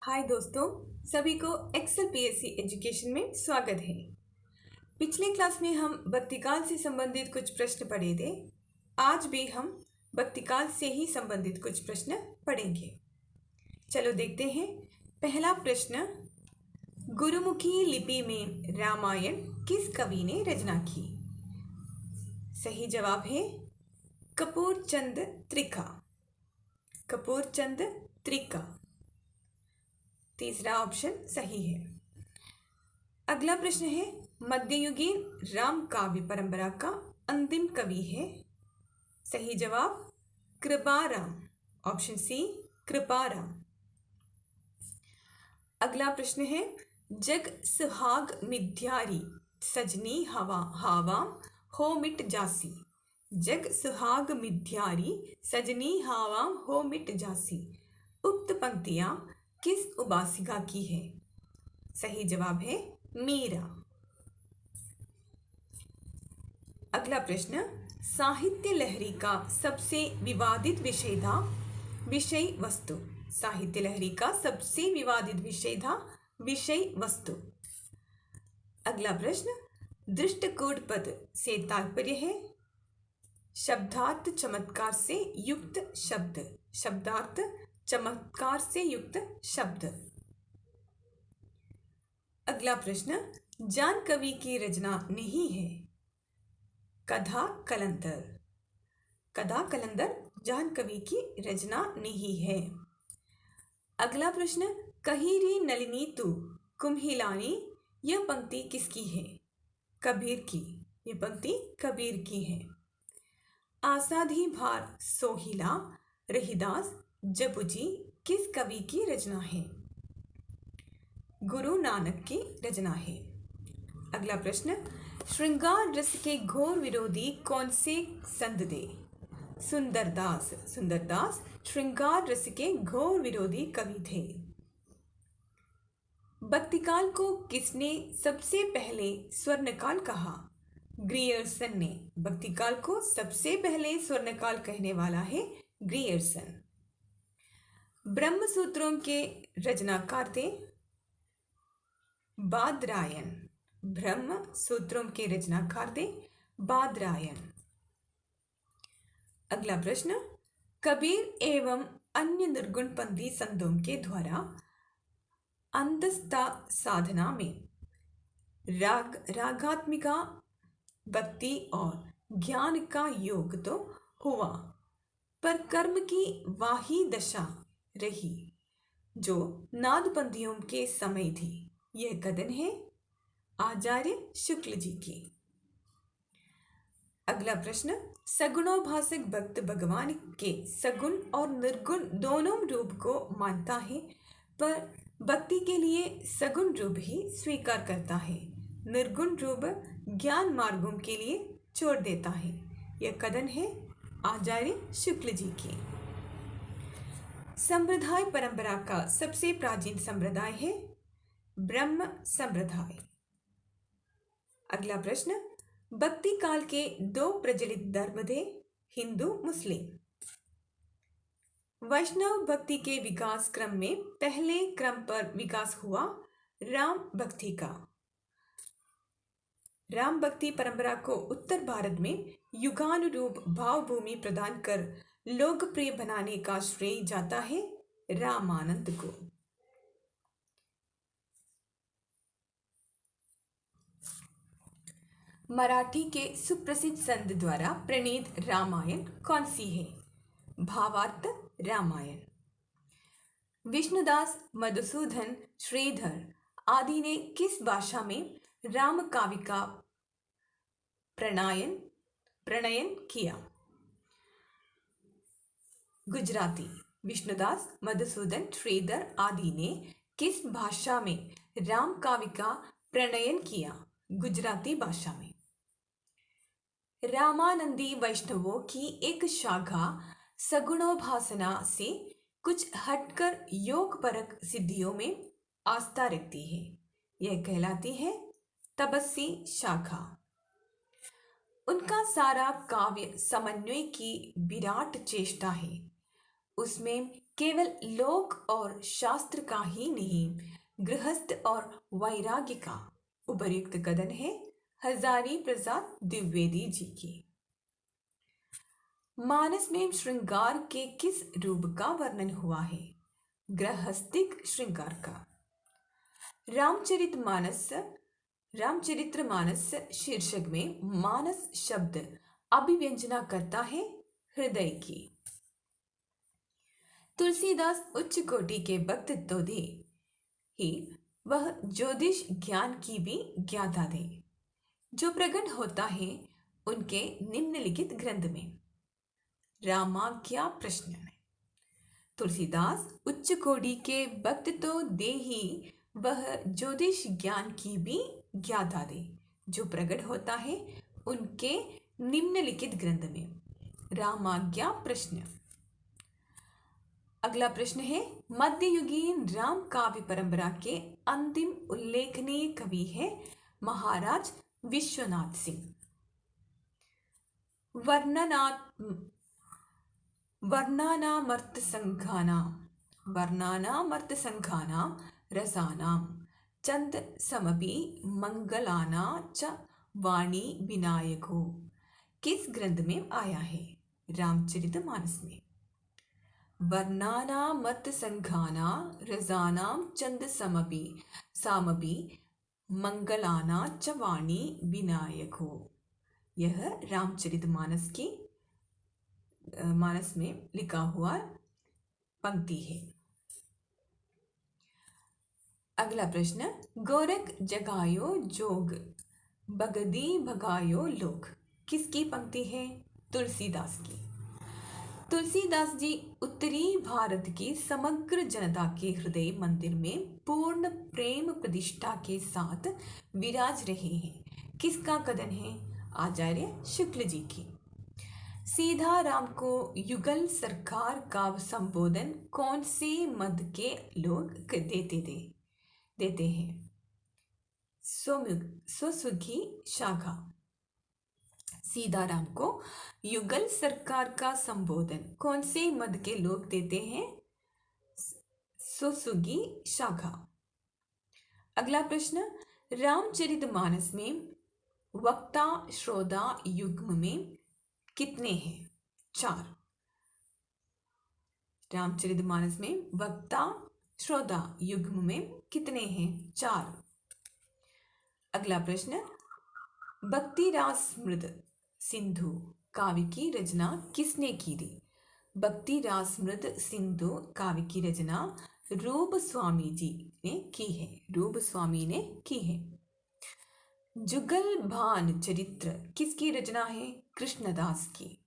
हाय दोस्तों, सभी को एक्सेल पीएससी एजुकेशन में स्वागत है। पिछले क्लास में हम भक्तिकाल से संबंधित कुछ प्रश्न पढ़े थे। आज भी हम भक्तिकाल से ही संबंधित कुछ प्रश्न पढ़ेंगे। चलो देखते हैं। पहला प्रश्न, गुरुमुखी लिपि में रामायण किस कवि ने रचना की? सही जवाब है कपूर चंद त्रिखा। कपूर चंद त्रिखा तीसरा ऑप्शन सही है। अगला प्रश्न है, मध्ययुगीन राम काव्य परंपरा का अंतिम कवि है? सही जवाब कृपाराम, ऑप्शन सी कृपाराम। अगला प्रश्न है, जग सुहाग मिथ्यारी सजनी हवा हावाम हो मिट जासी। जग सुहाग मिथ्यारी सजनी हावाम हो मिट जासी। उक्त पंक्तियां किस उपासिका की है? सही जवाब है मीरा। अगला प्रश्न, साहित्य लहरी का सबसे विवादित विषय था विषय वस्तु। साहित्य लहरी का सबसे विवादित विषय था विषय वस्तु। अगला प्रश्न, दृष्टकूट पद से तात्पर्य है शब्दार्थ चमत्कार से युक्त शब्द। शब्दार्थ चमत्कार से युक्त शब्द। अगला प्रश्न, जान कवि की रचना नहीं है? कथा कलंदर। कथा कलंदर जान कवि की रचना नहीं है। अगला प्रश्न, कहीरी नलिनी तू कुम्हिलानी, यह पंक्ति किसकी है? कबीर की। यह पंक्ति कबीर की है। आसाधी भार सोहिला रहीदास जपुजी किस कवि की रचना है? गुरु नानक की रचना है। अगला प्रश्न, श्रृंगार रस के घोर विरोधी कौन से संत थे? सुंदरदास। सुंदरदास श्रृंगार रस के घोर विरोधी कवि थे। भक्तिकाल को किसने सबसे पहले स्वर्णकाल कहा? ग्रियर्सन ने। भक्तिकाल को सबसे पहले स्वर्णकाल कहने वाला है ग्रियर्सन। ब्रह्म सूत्रों के रचनाकार थे बादरायण। ब्रह्म सूत्रों के रचनाकार थे बादरायण। अगला प्रश्न, कबीर एवं अन्य निर्गुणपंथी संतों के द्वारा अंतस्था साधना में रागात्मिका भक्ति और ज्ञान का योग तो हुआ, पर कर्म की वाही दशा रही जो नादपंथियों के समय थी। यह कथन है आचार्य शुक्ल जी की। अगला प्रश्न, सगुणोपासक भक्त भगवान के सगुण और निर्गुण दोनों रूप को मानता है, पर भक्ति के लिए सगुण रूप ही स्वीकार करता है। निर्गुण रूप ज्ञान मार्गों के लिए छोड़ देता है। यह कथन है आचार्य शुक्ल जी की। संप्रदाय परंपरा का सबसे प्राचीन संप्रदाय है ब्रह्म संप्रदाय। अगला प्रश्न, भक्ति काल के दो प्रचलित धर्म थे, हिंदू मुस्लिम। वैष्णव भक्ति के विकास क्रम में पहले क्रम पर विकास हुआ राम भक्ति का। राम भक्ति परंपरा को उत्तर भारत में युगानुरूप भावभूमि प्रदान कर लोकप्रिय बनाने का श्रेय जाता है रामानंद को। मराठी के सुप्रसिद्ध संत द्वारा प्रणीत रामायण कौन सी है? भावार्थ रामायण। विष्णुदास, मधुसूदन, श्रीधर आदि ने किस भाषा में राम काव्य का प्रणयन किया? गुजराती। विष्णुदास, मधुसूदन, श्रीधर आदि ने किस भाषा में राम काव्य का प्रणयन किया? गुजराती भाषा में। रामानंदी वैष्णवों की एक शाखा सगुणोपासना से कुछ हटकर योगपरक सिद्धियों में आस्था रखती है। यह कहलाती है तपस्वी शाखा। उनका सारा काव्य समन्वय की विराट चेष्टा है। उसमें केवल लोक और शास्त्र का ही नहीं, गृहस्थ और वैराग्य का उपर्युक्त कथन है हजारी प्रसाद द्विवेदी जी की। मानस में श्रृंगार के किस रूप का वर्णन हुआ है? गृहस्थिक श्रृंगार का। रामचरितमानस शीर्षक में मानस शब्द अभिव्यंजना करता है हृदय की। तुलसीदास उच्च कोटि के भक्त तो थे ही, वह ज्योतिष ज्ञान की भी ज्ञाता थे, जो प्रकट होता है उनके निम्नलिखित ग्रंथ में। रामाज्ञा प्रश्न में तुलसीदास उच्च कोटि के भक्त तो दे ही, वह ज्योतिष ज्ञान की भी ज्ञाता थे, जो प्रकट होता है उनके निम्नलिखित ग्रंथ में। रामाज्ञा प्रश्न। अगला प्रश्न है, मध्ययुगीन राम काव्य परंपरा के अंतिम उल्लेखनीय कवि है महाराज विश्वनाथ सिंह। वर्णानामर्थसंघानां रसानां चंद समपि मंगलाना च वाणी विनायको किस ग्रंथ में आया है? रामचरितमानस में। वर्णानामर्थसंघाना रसानां चंद सामपि मंगलाना च वाणी विनायको, यह रामचरितमानस की मानस में लिखा हुआ पंक्ति है। अगला प्रश्न, गोरख जगायो जोग बगदी भगायो लोग किसकी पंक्ति है? तुलसीदास की। तुलसीदास जी उत्तरी भारत की समग्र जनता के हृदय मंदिर में पूर्ण प्रेम प्रतिष्ठा के साथ विराज रहे हैं। किसका कथन है? आचार्य शुक्ल जी की। सीधा राम को युगल सरकार का संबोधन कौन से मत के लोग देते हैं? स्वसुखी शाखा। सीताराम को युगल सरकार का संबोधन कौन से मत के लोग देते हैं? स्वसुखी शाखा। अगला प्रश्न, रामचरितमानस में वक्ता श्रोता युग्म में कितने हैं? 4। रामचरितमानस में वक्ता श्रोता युग्म में कितने हैं? 4। अगला प्रश्न, भक्ति रासमृत सिंधु काव्य की रचना किसने की थी? भक्ति रासमृत सिंधु काव्य की रचना रूप स्वामी जी ने की है। रूप स्वामी ने की है। जुगल भान चरित्र किसकी रचना है? कृष्णदास की।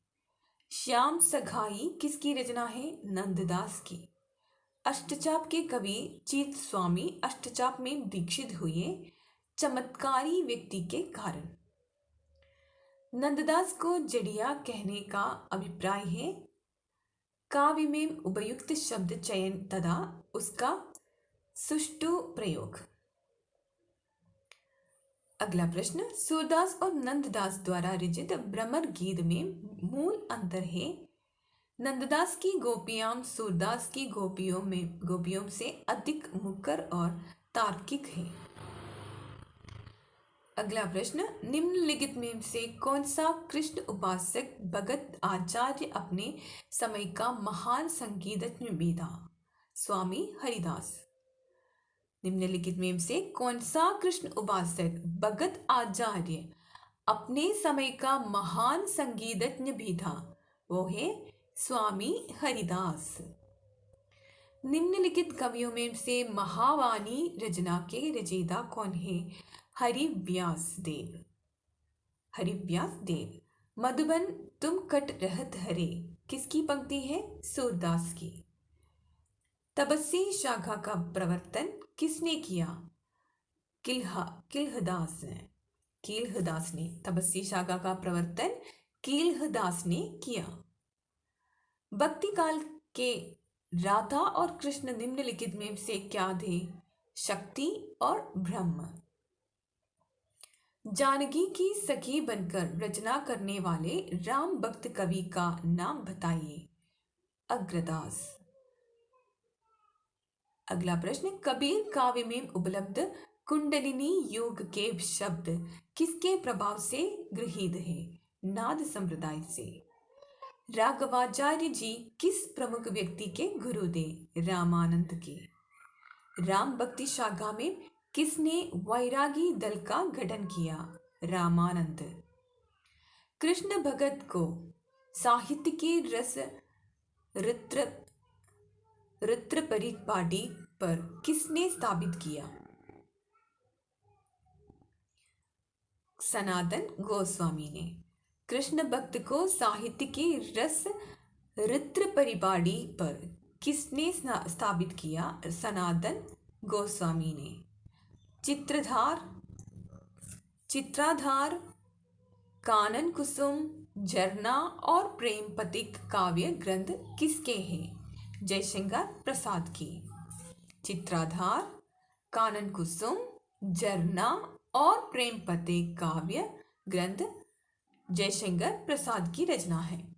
श्याम सखाई किसकी रचना है? नंददास की। अष्टचाप के कवि चित स्वामी अष्टचाप में दीक्षित हुए चमत्कारी व्यक्ति के कारण। नंददास को जड़िया कहने का अभिप्राय है काव्य में उपयुक्त शब्द चयन तथा उसका सुष्ठु प्रयोग। अगला प्रश्न, सूरदास और नंददास द्वारा रचित भ्रमर गीत में मूल अंतर है। नंददास की गोपियां सूरदास की गोपियों से अधिक मुखर और तार्किक है। अगला प्रश्न, निम्नलिखित में से कौन सा कृष्ण उपासक भगत आचार्य अपने समय का महान संगीतज्ञ भी था? स्वामी हरिदास। निम्नलिखित में से कौन सा कृष्ण उपासक भगत आचार्य अपने समय का महान संगीतज्ञ भी था? वो है स्वामी हरिदास। निम्नलिखित कवियों में से महावाणी रचना के रचयिता कौन है? हरिव्यास देव। मधुबन तुम कट रहत हरे किसकी पंक्ति है? सूरदास की। तपस्वी शाखा का प्रवर्तन किसने किया? किलहदास ने। तपस्वी शाखा का प्रवर्तन किलहदास ने किया। भक्ति काल के राधा और कृष्ण निम्नलिखित में से क्या थे? शक्ति और ब्रह्म। जानकी की सखी बनकर रचना करने वाले राम भक्त कवि का नाम बताइए। अग्रदास। अगला प्रश्न, कबीर काव्य में उपलब्ध कुंडलिनी योग के शब्द किसके प्रभाव से गृहीत है? नाद संप्रदाय से। राघवाचार्य जी किस प्रमुख व्यक्ति के गुरु थे? रामानंद के। राम भक्ति शाखा में किसने वैरागी दल का गठन किया? रामानंद। कृष्ण भगत को साहित्य के रस रित्र परिपाटी पर किसने स्थापित किया? सनातन गोस्वामी ने। कृष्ण भक्त को साहित्य के रस रित्र परिपाटी पर किसने स्थापित किया? सनातन गोस्वामी ने। चित्राधार, कानन कुसुम, झरना और प्रेम पथिक काव्य ग्रंथ किसके हैं? जयशंकर प्रसाद की। चित्राधार, कानन कुसुम, झरना और प्रेम पथिक काव्य ग्रंथ जयशंकर प्रसाद की रचना है।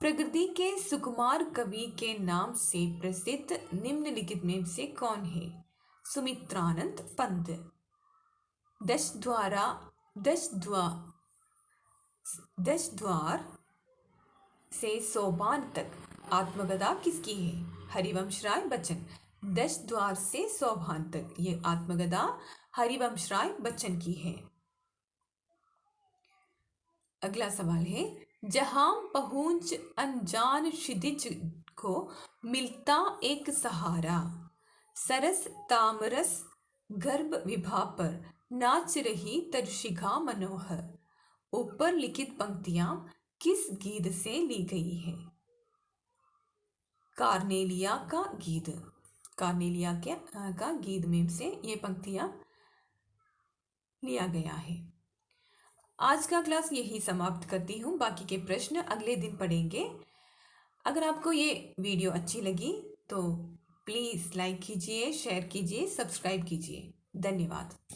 प्रकृति के सुकुमार कवि के नाम से प्रसिद्ध निम्नलिखित में से कौन है? सुमित्रानंद पंत। दश द्वार से सोपान तक आत्मकथा किसकी है? हरिवंश राय बच्चन। 10 द्वार से सोपान तक ये आत्मकथा हरिवंश राय बच्चन की है। अगला सवाल है, जहां पहुंच अनजान क्षितिज को मिलता एक सहारा, सरस तामरस गर्भ विभा पर नाच रही तरुशिखा मनोहर। ऊपर लिखित पंक्तियां किस गीत से ली गई है? कार्नेलिया का गीत। कार्नेलिया का गीत में से ये पंक्तियां लिया गया है। आज का क्लास यही समाप्त करती हूँ। बाकी के प्रश्न अगले दिन पढ़ेंगे। अगर आपको ये वीडियो अच्छी लगी तो प्लीज़ लाइक कीजिए, शेयर कीजिए, सब्सक्राइब कीजिए। धन्यवाद।